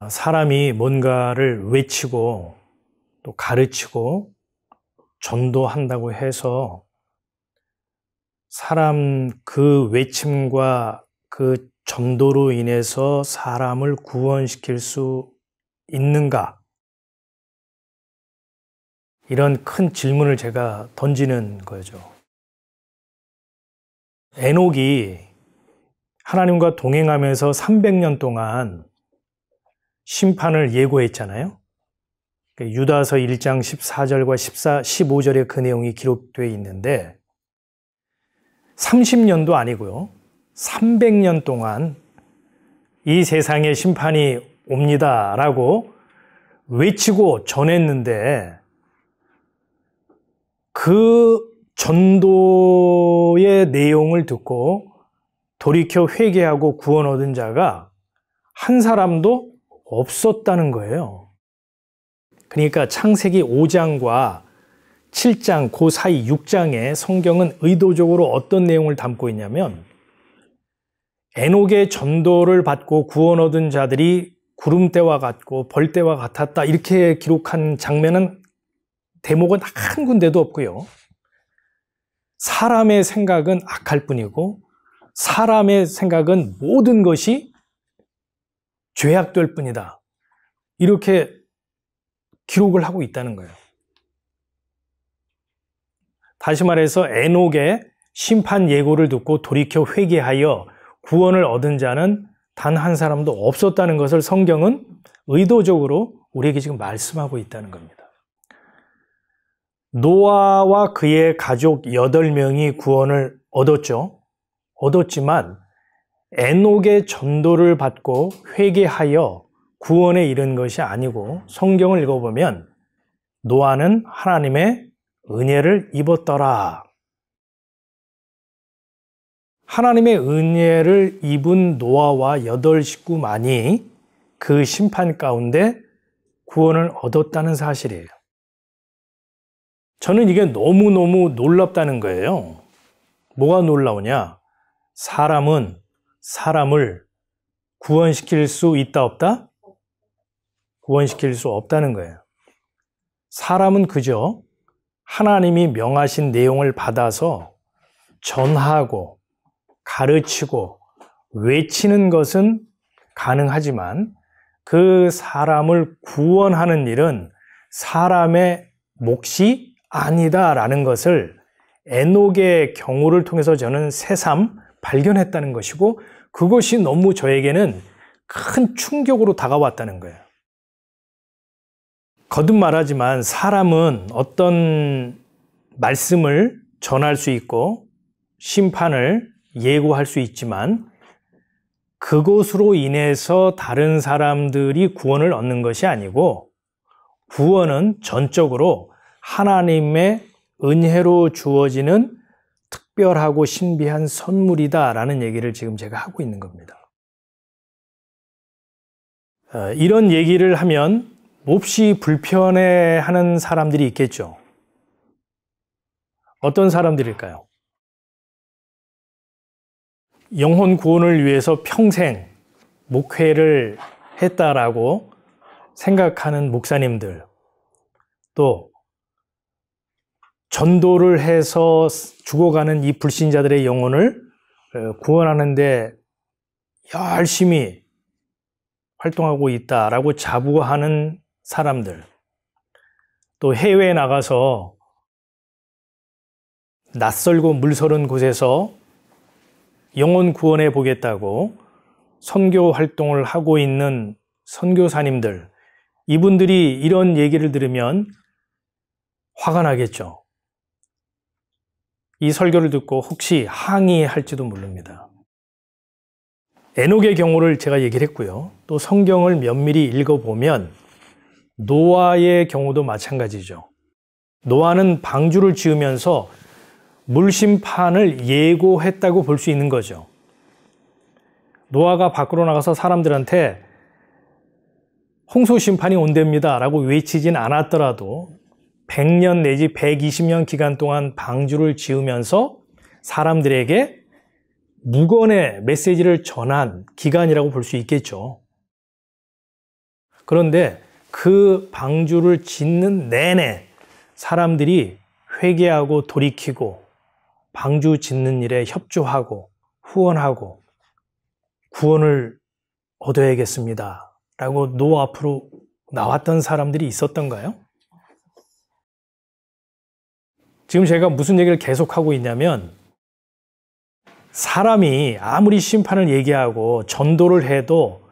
사람이 뭔가를 외치고 또 가르치고 전도한다고 해서 사람 그 외침과 그 전도로 인해서 사람을 구원시킬 수 있는가? 이런 큰 질문을 제가 던지는 거죠. 에녹이 하나님과 동행하면서 300년 동안 심판을 예고했잖아요. 유다서 1장 14절과 15절에 그 내용이 기록되어 있는데 30년도 아니고요. 300년 동안 이 세상에 심판이 옵니다라고 외치고 전했는데 그 전도의 내용을 듣고 돌이켜 회개하고 구원 얻은 자가 한 사람도 없었다는 거예요. 그러니까 창세기 5장과 7장 그 사이 6장에 성경은 의도적으로 어떤 내용을 담고 있냐면 에녹의 전도를 받고 구원 얻은 자들이 구름대와 같고 벌대와 같았다 이렇게 기록한 장면은 대목은 한 군데도 없고요. 사람의 생각은 악할 뿐이고 사람의 생각은 모든 것이 죄악될 뿐이다. 이렇게 기록을 하고 있다는 거예요. 다시 말해서 에녹의 심판 예고를 듣고 돌이켜 회개하여 구원을 얻은 자는 단 한 사람도 없었다는 것을 성경은 의도적으로 우리에게 지금 말씀하고 있다는 겁니다. 노아와 그의 가족 8명이 구원을 얻었죠. 얻었지만 에녹의 전도를 받고 회개하여 구원에 이른 것이 아니고 성경을 읽어보면 노아는 하나님의 은혜를 입었더라. 하나님의 은혜를 입은 노아와 8 식구만이 그 심판 가운데 구원을 얻었다는 사실이에요. 저는 이게 너무너무 놀랍다는 거예요. 뭐가 놀라우냐? 사람은 사람을 구원시킬 수 있다 없다? 구원시킬 수 없다는 거예요. 사람은 그저 하나님이 명하신 내용을 받아서 전하고 가르치고 외치는 것은 가능하지만 그 사람을 구원하는 일은 사람의 몫이 아니다라는 것을 에녹의 경우를 통해서 저는 새삼 발견했다는 것이고 그것이 너무 저에게는 큰 충격으로 다가왔다는 거예요. 거듭 말하지만 사람은 어떤 말씀을 전할 수 있고 심판을 예고할 수 있지만 그것으로 인해서 다른 사람들이 구원을 얻는 것이 아니고 구원은 전적으로 하나님의 은혜로 주어지는 특별하고 신비한 선물이다라는 얘기를 지금 제가 하고 있는 겁니다. 이런 얘기를 하면 몹시 불편해하는 사람들이 있겠죠. 어떤 사람들일까요? 영혼 구원을 위해서 평생 목회를 했다라고 생각하는 목사님들, 또 전도를 해서 죽어가는 이 불신자들의 영혼을 구원하는데 열심히 활동하고 있다라고 자부하는 사람들, 또 해외에 나가서 낯설고 물서른 곳에서 영혼 구원해 보겠다고 선교 활동을 하고 있는 선교사님들, 이분들이 이런 얘기를 들으면 화가 나겠죠. 이 설교를 듣고 혹시 항의할지도 모릅니다. 에녹의 경우를 제가 얘기를 했고요. 또 성경을 면밀히 읽어보면 노아의 경우도 마찬가지죠. 노아는 방주를 지으면서 물심판을 예고했다고 볼 수 있는 거죠. 노아가 밖으로 나가서 사람들한테 홍수 심판이 온답니다 라고 외치진 않았더라도 100년 내지 120년 기간 동안 방주를 지으면서 사람들에게 무건의 메시지를 전한 기간이라고 볼 수 있겠죠. 그런데 그 방주를 짓는 내내 사람들이 회개하고 돌이키고 방주 짓는 일에 협조하고 후원하고 구원을 얻어야겠습니다 라고 노 앞으로 나왔던 사람들이 있었던가요? 지금 제가 무슨 얘기를 계속하고 있냐면 사람이 아무리 심판을 얘기하고 전도를 해도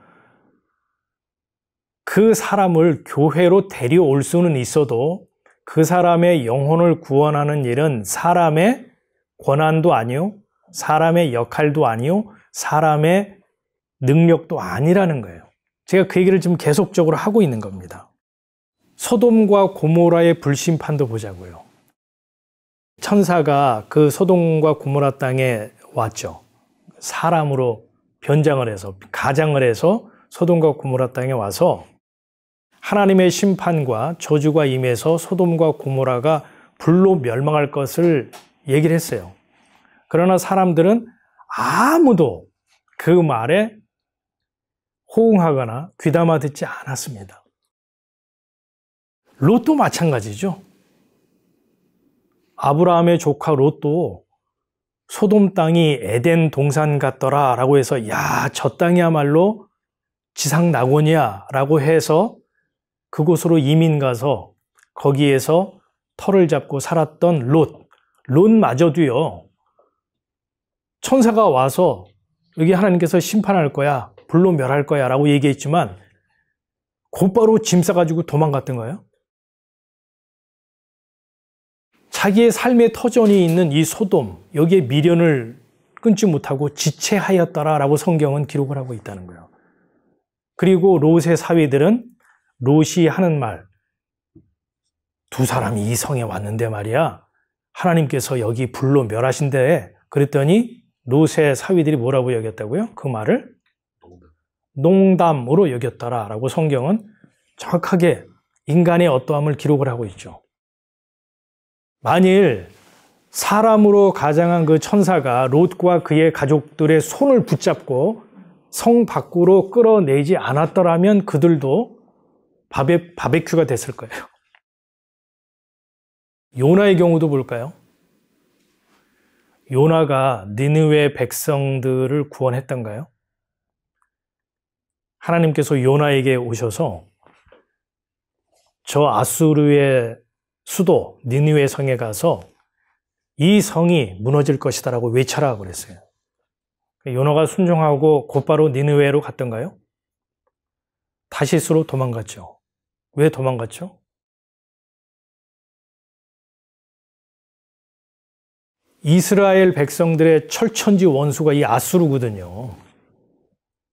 그 사람을 교회로 데려올 수는 있어도 그 사람의 영혼을 구원하는 일은 사람의 권한도 아니요, 사람의 역할도 아니요, 사람의 능력도 아니라는 거예요. 제가 그 얘기를 지금 계속적으로 하고 있는 겁니다. 소돔과 고모라의 불심판도 보자고요. 천사가 그 소돔과 고모라 땅에 왔죠. 사람으로 변장을 해서, 가장을 해서 소돔과 고모라 땅에 와서 하나님의 심판과 저주가 임해서 소돔과 고모라가 불로 멸망할 것을 얘기를 했어요. 그러나 사람들은 아무도 그 말에 호응하거나 귀담아 듣지 않았습니다. 롯도 마찬가지죠. 아브라함의 조카 롯도 소돔 땅이 에덴 동산 같더라 라고 해서 야, 저 땅이야말로 지상 낙원이야 라고 해서 그곳으로 이민 가서 거기에서 터를 잡고 살았던 롯마저도요. 천사가 와서 여기 하나님께서 심판할 거야, 불로 멸할 거야 라고 얘기했지만 곧바로 짐 싸가지고 도망갔던 거예요. 자기의 삶의 터전이 있는 이 소돔, 여기에 미련을 끊지 못하고 지체하였더라 라고 성경은 기록을 하고 있다는 거예요. 그리고 롯의 사위들은 롯이 하는 말, 두 사람이 이 성에 왔는데 말이야, 하나님께서 여기 불로 멸하신대. 그랬더니 롯의 사위들이 뭐라고 여겼다고요? 그 말을 농담으로 여겼더라 라고 성경은 정확하게 인간의 어떠함을 기록을 하고 있죠. 만일 사람으로 가장한 그 천사가 롯과 그의 가족들의 손을 붙잡고 성 밖으로 끌어내지 않았더라면 그들도 바베큐가 됐을 거예요. 요나의 경우도 볼까요? 요나가 니느웨 백성들을 구원했던가요? 하나님께서 요나에게 오셔서 저 아수르의 수도 니느웨 성에 가서 이 성이 무너질 것이다라고 외쳐라 그랬어요. 요나가 순종하고 곧바로 니느웨로 갔던가요? 다시스로 도망갔죠. 왜 도망갔죠? 이스라엘 백성들의 철천지 원수가 이 아수르거든요.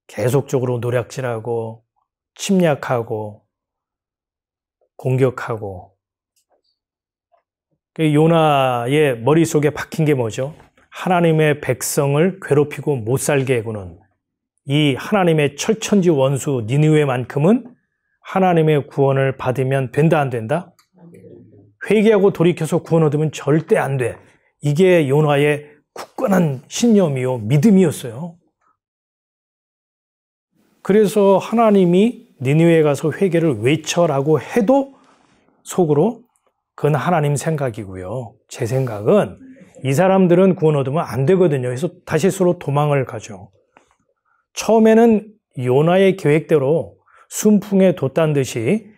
계속적으로 노략질하고 침략하고 공격하고. 요나의 머릿속에 박힌 게 뭐죠? 하나님의 백성을 괴롭히고 못 살게 해고는 이 하나님의 철천지 원수 니느웨만큼은 하나님의 구원을 받으면 된다 안 된다? 회개하고 돌이켜서 구원 얻으면 절대 안 돼. 이게 요나의 굳건한 신념이요 믿음이었어요. 그래서 하나님이 니느웨에 가서 회개를 외쳐라고 해도 속으로 그건 하나님 생각이고요. 제 생각은 이 사람들은 구원 얻으면 안 되거든요. 그래서 다시스로 도망을 가죠. 처음에는 요나의 계획대로 순풍에 돛단 듯이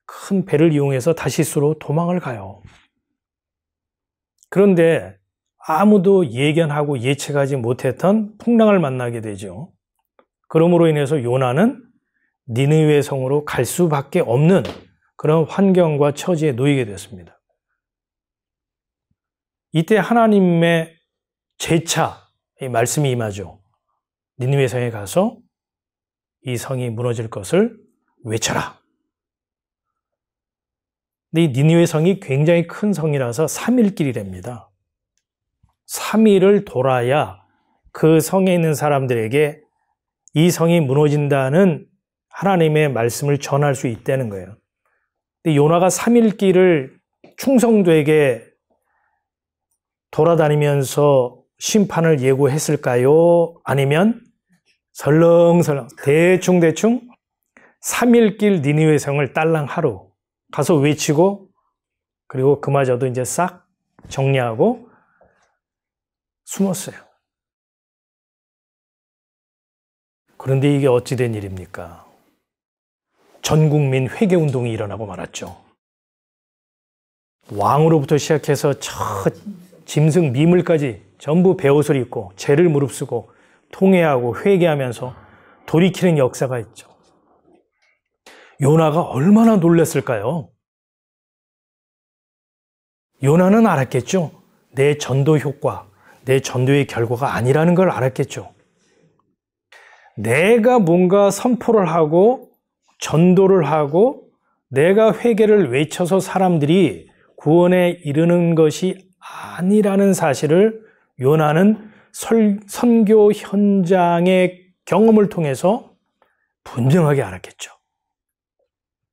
큰 배를 이용해서 다시스로 도망을 가요. 그런데 아무도 예견하고 예측하지 못했던 풍랑을 만나게 되죠. 그러므로 인해서 요나는 니느웨 성으로 갈 수밖에 없는 그런 환경과 처지에 놓이게 됐습니다. 이때 하나님의 재차 말씀이 임하죠. 니느웨 성에 가서 이 성이 무너질 것을 외쳐라. 근데 이 니느웨 성이 굉장히 큰 성이라서 3일 길이랍니다. 3일을 돌아야 그 성에 있는 사람들에게 이 성이 무너진다는 하나님의 말씀을 전할 수 있다는 거예요. 근데 요나가 3일 길을 충성되게 돌아다니면서 심판을 예고했을까요? 아니면 설렁설렁 대충 3일길 니느웨 성을 딸랑 하루 가서 외치고 그리고 그마저도 이제 싹 정리하고 숨었어요. 그런데 이게 어찌 된 일입니까? 전 국민 회개운동이 일어나고 말았죠. 왕으로부터 시작해서 저 짐승 미물까지 전부 베옷을 입고 죄를 무릅쓰고 통회하고 회개하면서 돌이키는 역사가 있죠. 요나가 얼마나 놀랐을까요? 요나는 알았겠죠. 내 전도 효과, 내 전도의 결과가 아니라는 걸 알았겠죠. 내가 뭔가 선포를 하고 전도를 하고 내가 회개를 외쳐서 사람들이 구원에 이르는 것이 아니라는 사실을 요나는 선교 현장의 경험을 통해서 분명하게 알았겠죠.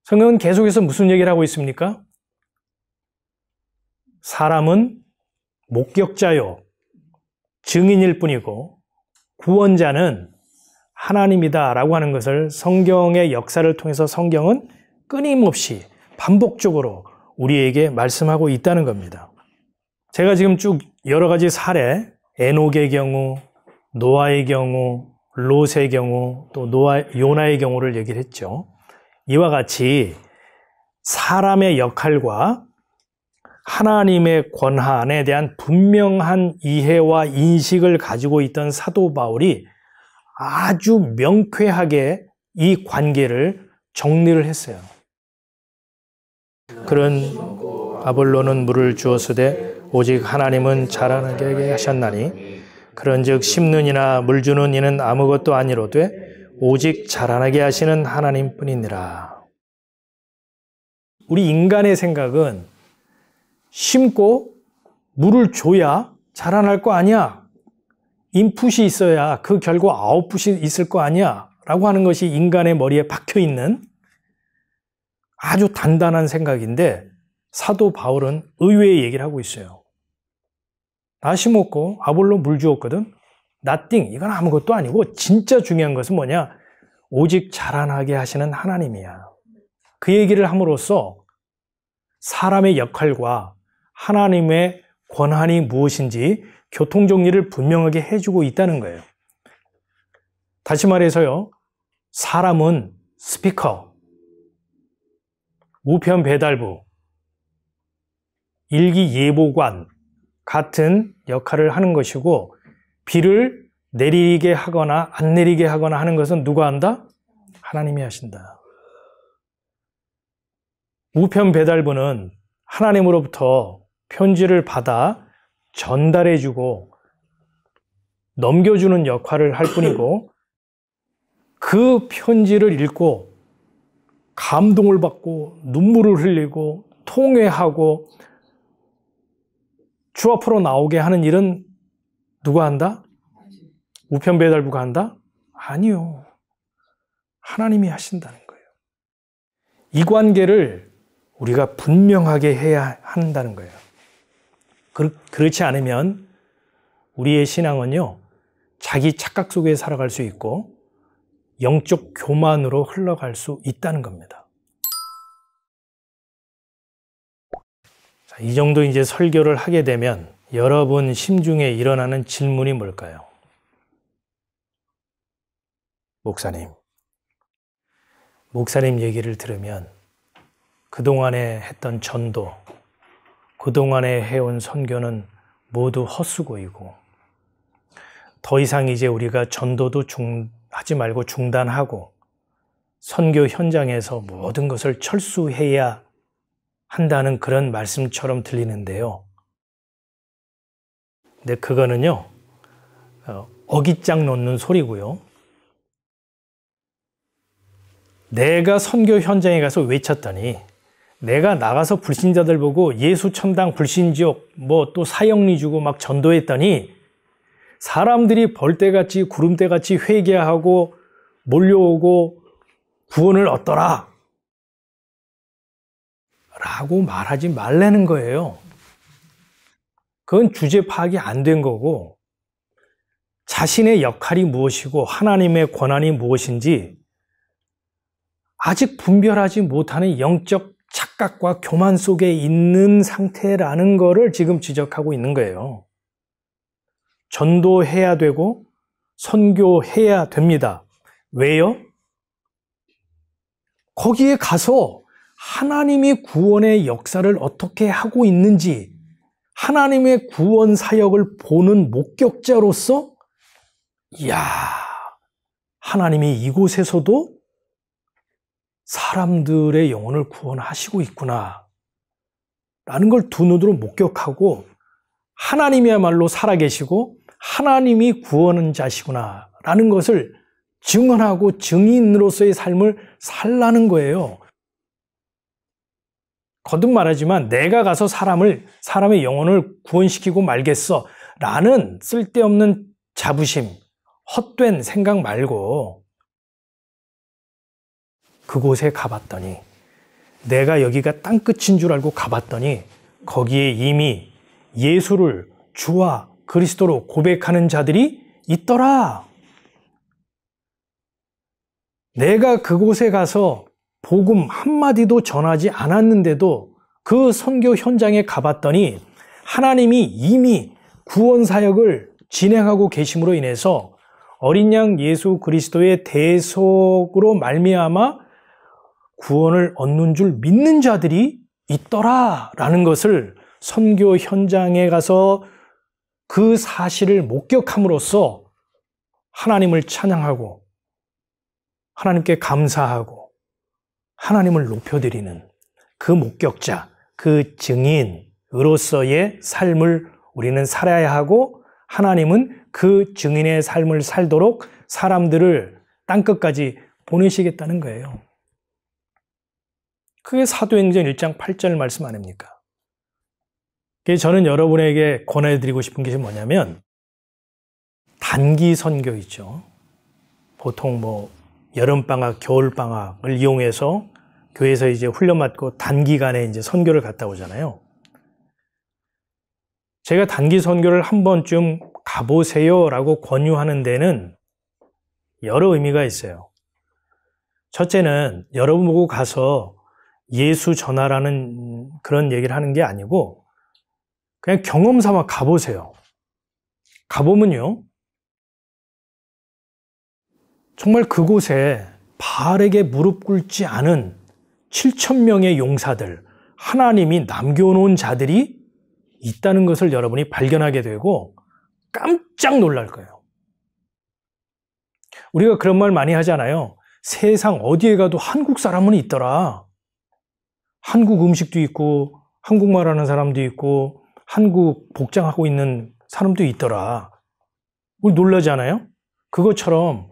성경은 계속해서 무슨 얘기를 하고 있습니까? 사람은 목격자요, 증인일 뿐이고 구원자는 하나님이다 라고 하는 것을 성경의 역사를 통해서 성경은 끊임없이 반복적으로 우리에게 말씀하고 있다는 겁니다. 제가 지금 쭉 여러 가지 사례, 에녹의 경우, 노아의 경우, 롯의 경우, 또 요나의 경우를 얘기를 했죠. 이와 같이 사람의 역할과 하나님의 권한에 대한 분명한 이해와 인식을 가지고 있던 사도 바울이 아주 명쾌하게 이 관계를 정리를 했어요. 그런 아볼로는 물을 주었으되 오직 하나님은 자라나게 하셨나니 그런즉 심는 이나 물 주는 이는 아무것도 아니로되 오직 자라나게 하시는 하나님뿐이니라. 우리 인간의 생각은 심고 물을 줘야 자라날 거 아니야. 인풋이 있어야 그 결과 아웃풋이 있을 거 아니야 라고 하는 것이 인간의 머리에 박혀있는 아주 단단한 생각인데 사도 바울은 의외의 얘기를 하고 있어요. 나 심었고 아볼로 물 주었거든. nothing, 이건 아무것도 아니고 진짜 중요한 것은 뭐냐? 오직 자라나게 하시는 하나님이야. 그 얘기를 함으로써 사람의 역할과 하나님의 권한이 무엇인지 교통정리를 분명하게 해주고 있다는 거예요. 다시 말해서요, 사람은 스피커, 우편 배달부, 일기 예보관 같은 역할을 하는 것이고 비를 내리게 하거나 안 내리게 하거나 하는 것은 누가 한다? 하나님이 하신다. 우편 배달부는 하나님으로부터 편지를 받아 전달해주고 넘겨주는 역할을 할 뿐이고 그 편지를 읽고 감동을 받고 눈물을 흘리고 통회하고 주 앞으로 나오게 하는 일은 누가 한다? 우편 배달부가 한다? 아니요. 하나님이 하신다는 거예요. 이 관계를 우리가 분명하게 해야 한다는 거예요. 그렇지 않으면 우리의 신앙은요, 자기 착각 속에 살아갈 수 있고 영적 교만으로 흘러갈 수 있다는 겁니다. 자, 이 정도 이제 설교를 하게 되면 여러분 심중에 일어나는 질문이 뭘까요? 목사님 얘기를 들으면 그동안에 했던 전도, 그동안에 해온 선교는 모두 헛수고이고 더 이상 이제 우리가 전도도 하지 말고 중단하고 선교 현장에서 모든 것을 철수해야 한다는 그런 말씀처럼 들리는데요. 근데 그거는요, 어깃장 놓는 소리고요. 내가 선교 현장에 가서 외쳤더니 내가 나가서 불신자들 보고 예수 천당 불신지옥 또 사형리 주고 막 전도했더니 사람들이 벌떼같이 구름대같이 회개하고 몰려오고 구원을 얻더라 라고 말하지 말라는 거예요. 그건 주제 파악이 안 된 거고 자신의 역할이 무엇이고 하나님의 권한이 무엇인지 아직 분별하지 못하는 영적 착각과 교만 속에 있는 상태라는 것을 지금 지적하고 있는 거예요. 전도해야 되고 선교해야 됩니다. 왜요? 거기에 가서 하나님이 구원의 역사를 어떻게 하고 있는지, 하나님의 구원 사역을 보는 목격자로서, 이야, 하나님이 이곳에서도 사람들의 영혼을 구원하시고 있구나 라는 걸 두 눈으로 목격하고, 하나님이야말로 살아계시고 하나님이 구원은 자시구나 라는 것을 증언하고 증인으로서의 삶을 살라는 거예요. 거듭 말하지만 내가 가서 사람의 영혼을 구원시키고 말겠어 라는 쓸데없는 자부심, 헛된 생각 말고, 그곳에 가봤더니, 내가 여기가 땅끝인 줄 알고 가봤더니 거기에 이미 예수를 주와 그리스도로 고백하는 자들이 있더라. 내가 그곳에 가서 복음 한마디도 전하지 않았는데도 그 선교 현장에 가봤더니 하나님이 이미 구원 사역을 진행하고 계심으로 인해서 어린 양 예수 그리스도의 대속으로 말미암아 구원을 얻는 줄 믿는 자들이 있더라라는 것을 선교 현장에 가서 그 사실을 목격함으로써 하나님을 찬양하고 하나님께 감사하고 하나님을 높여드리는 그 목격자, 그 증인으로서의 삶을 우리는 살아야 하고, 하나님은 그 증인의 삶을 살도록 사람들을 땅끝까지 보내시겠다는 거예요. 그게 사도행전 1장 8절 말씀 아닙니까? 저는 여러분에게 권해드리고 싶은 것이 뭐냐면, 단기 선교 있죠. 보통 여름방학, 겨울방학을 이용해서 교회에서 이제 훈련받고 단기간에 이제 선교를 갔다 오잖아요. 제가 단기 선교를 한 번쯤 가보세요라고 권유하는 데는 여러 의미가 있어요. 첫째는 여러분 보고 가서 예수 전하라는 그런 얘기를 하는 게 아니고, 그냥 경험 삼아 가보세요. 가보면요, 정말 그곳에 바알에게 무릎 꿇지 않은 7,000명의 용사들, 하나님이 남겨놓은 자들이 있다는 것을 여러분이 발견하게 되고 깜짝 놀랄 거예요. 우리가 그런 말 많이 하잖아요. 세상 어디에 가도 한국 사람은 있더라. 한국 음식도 있고 한국말 하는 사람도 있고 한국 복장하고 있는 사람도 있더라. 우리 놀라지 않아요? 그것처럼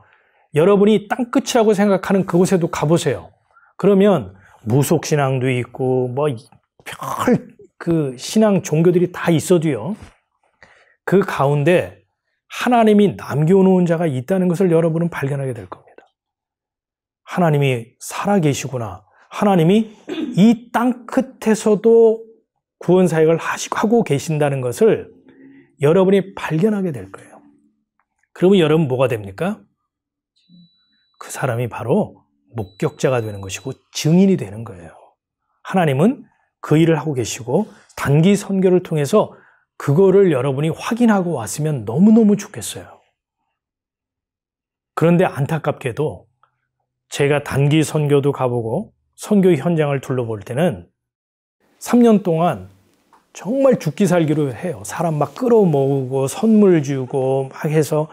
여러분이 땅끝이라고 생각하는 그곳에도 가보세요. 그러면 무속신앙도 있고 그 신앙 종교들이 다 있어도요, 그 가운데 하나님이 남겨놓은 자가 있다는 것을 여러분은 발견하게 될 겁니다. 하나님이 살아계시구나. 하나님이 이 땅 끝에서도 구원 사역을 하고 계신다는 것을 여러분이 발견하게 될 거예요. 그러면 여러분 뭐가 됩니까? 그 사람이 바로 목격자가 되는 것이고 증인이 되는 거예요. 하나님은 그 일을 하고 계시고 단기 선교를 통해서 그거를 여러분이 확인하고 왔으면 너무너무 좋겠어요. 그런데 안타깝게도 제가 단기 선교도 가보고 선교 현장을 둘러볼 때는 3년 동안 정말 죽기 살기로 해요. 사람 막 끌어모으고 선물 주고 막 해서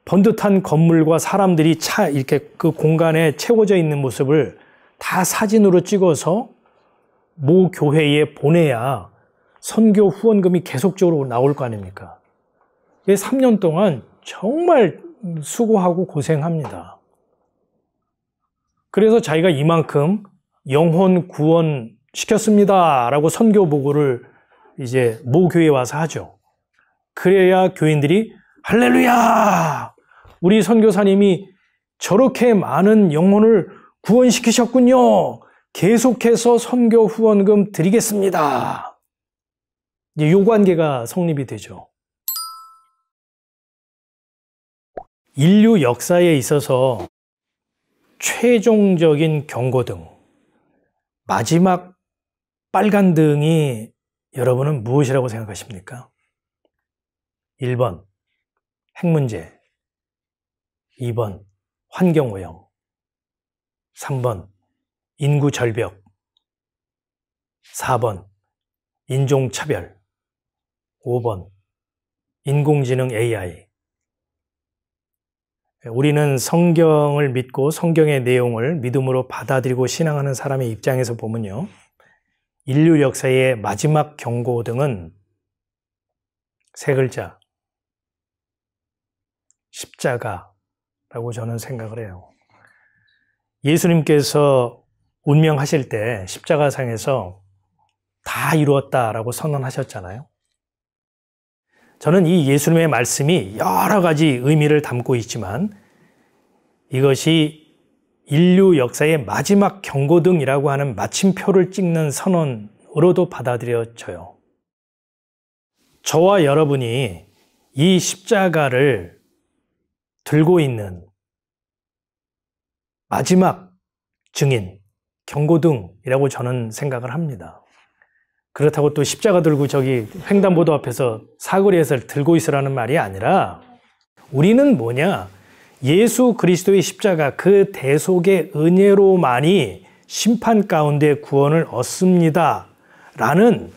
번듯한 건물과 사람들이 이렇게 그 공간에 채워져 있는 모습을 다 사진으로 찍어서 모 교회에 보내야 선교 후원금이 계속적으로 나올 거 아닙니까? 3년 동안 정말 수고하고 고생합니다. 그래서 자기가 이만큼 영혼 구원 시켰습니다 라고 선교 보고를 이제 모 교회에 와서 하죠. 그래야 교인들이 할렐루야! 우리 선교사님이 저렇게 많은 영혼을 구원시키셨군요. 계속해서 선교 후원금 드리겠습니다. 이제 요 관계가 성립이 되죠. 인류 역사에 있어서 최종적인 경고등, 마지막 빨간 등이 여러분은 무엇이라고 생각하십니까? 1번 핵문제, 2번 환경오염, 3번 인구절벽, 4번 인종차별, 5번 인공지능 AI. 우리는 성경을 믿고 성경의 내용을 믿음으로 받아들이고 신앙하는 사람의 입장에서 보면요, 인류 역사의 마지막 경고등은 세 글자, 십자가라고 저는 생각을 해요. 예수님께서 운명하실 때 십자가상에서 다 이루었다라고 선언하셨잖아요. 저는 이 예수님의 말씀이 여러 가지 의미를 담고 있지만 이것이 인류 역사의 마지막 경고등이라고 하는 마침표를 찍는 선언으로도 받아들여져요. 저와 여러분이 이 십자가를 들고 있는 마지막 증인, 경고등이라고 저는 생각을 합니다. 그렇다고 또 십자가 들고 저기 횡단보도 앞에서 사거리에서 들고 있으라는 말이 아니라 우리는 뭐냐? 예수 그리스도의 십자가, 그 대속의 은혜로만이 심판 가운데 구원을 얻습니다 라는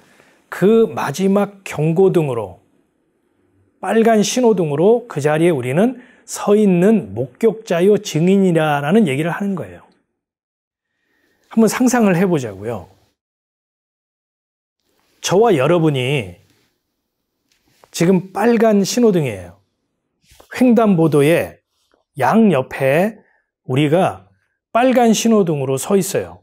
그 마지막 경고등으로, 빨간 신호등으로 그 자리에 우리는 서 있는 목격자요 증인이라는 얘기를 하는 거예요. 한번 상상을 해보자고요. 저와 여러분이 지금 빨간 신호등이에요. 횡단보도의 양옆에 우리가 빨간 신호등으로 서 있어요.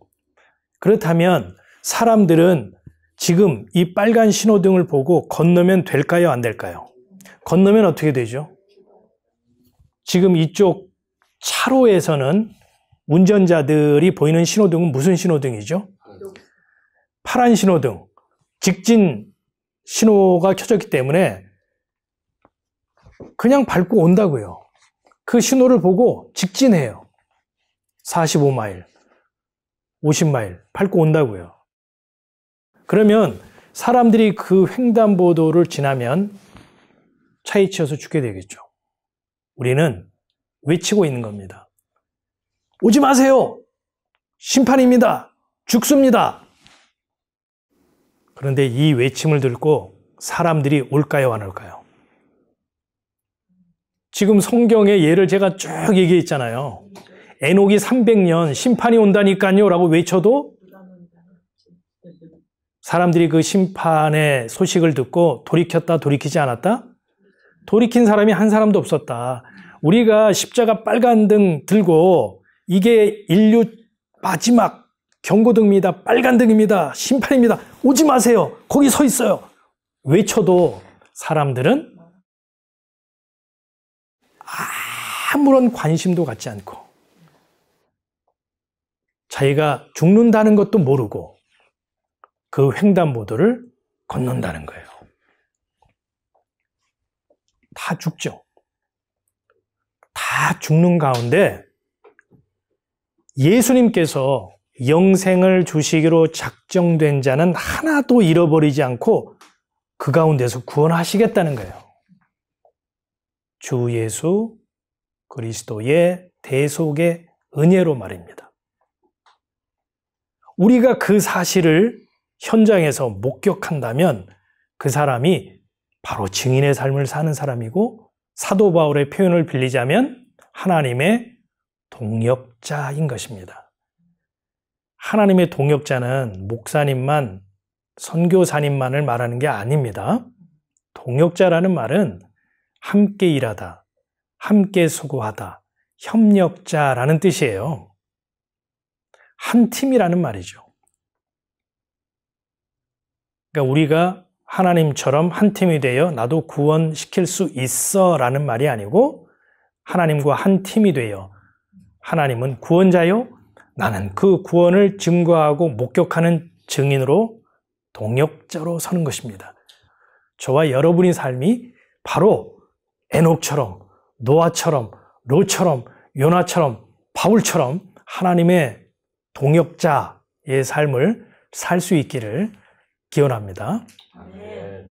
그렇다면 사람들은 지금 이 빨간 신호등을 보고 건너면 될까요? 안 될까요? 건너면 어떻게 되죠? 지금 이쪽 차로에서는 운전자들이 보이는 신호등은 무슨 신호등이죠? 파란 신호등. 직진 신호가 켜졌기 때문에 그냥 밟고 온다고요. 그 신호를 보고 직진해요. 45마일, 50마일 밟고 온다고요. 그러면 사람들이 그 횡단보도를 지나면 차에 치여서 죽게 되겠죠. 우리는 외치고 있는 겁니다. 오지 마세요! 심판입니다! 죽습니다! 그런데 이 외침을 듣고 사람들이 올까요, 안 올까요? 지금 성경의 예를 제가 쭉 얘기했잖아요. 에녹이 300년 심판이 온다니까요 라고 외쳐도 사람들이 그 심판의 소식을 듣고 돌이켰다, 돌이키지 않았다? 돌이킨 사람이 한 사람도 없었다. 우리가 십자가 빨간 등 들고 이게 인류 마지막 경고등입니다. 빨간 등입니다. 심판입니다. 오지 마세요. 거기 서 있어요. 외쳐도 사람들은 아무런 관심도 갖지 않고 자기가 죽는다는 것도 모르고 그 횡단보도를 건넌다는 거예요. 다 죽죠. 다 죽는 가운데 예수님께서 영생을 주시기로 작정된 자는 하나도 잃어버리지 않고 그 가운데서 구원하시겠다는 거예요. 주 예수 그리스도의 대속의 은혜로 말입니다. 우리가 그 사실을 현장에서 목격한다면 그 사람이 바로 증인의 삶을 사는 사람이고 사도 바울의 표현을 빌리자면 하나님의 동역자인 것입니다. 하나님의 동역자는 목사님만, 선교사님만을 말하는 게 아닙니다. 동역자라는 말은 함께 일하다, 함께 수고하다, 협력자라는 뜻이에요. 한 팀이라는 말이죠. 그러니까 우리가 하나님처럼 한 팀이 되어 나도 구원시킬 수 있어 라는 말이 아니고 하나님과 한 팀이 되어 하나님은 구원자요, 나는 그 구원을 증거하고 목격하는 증인으로 동역자로 서는 것입니다. 저와 여러분의 삶이 바로 에녹처럼, 노아처럼, 롯처럼, 요나처럼, 바울처럼 하나님의 동역자의 삶을 살 수 있기를 기원합니다. 아멘.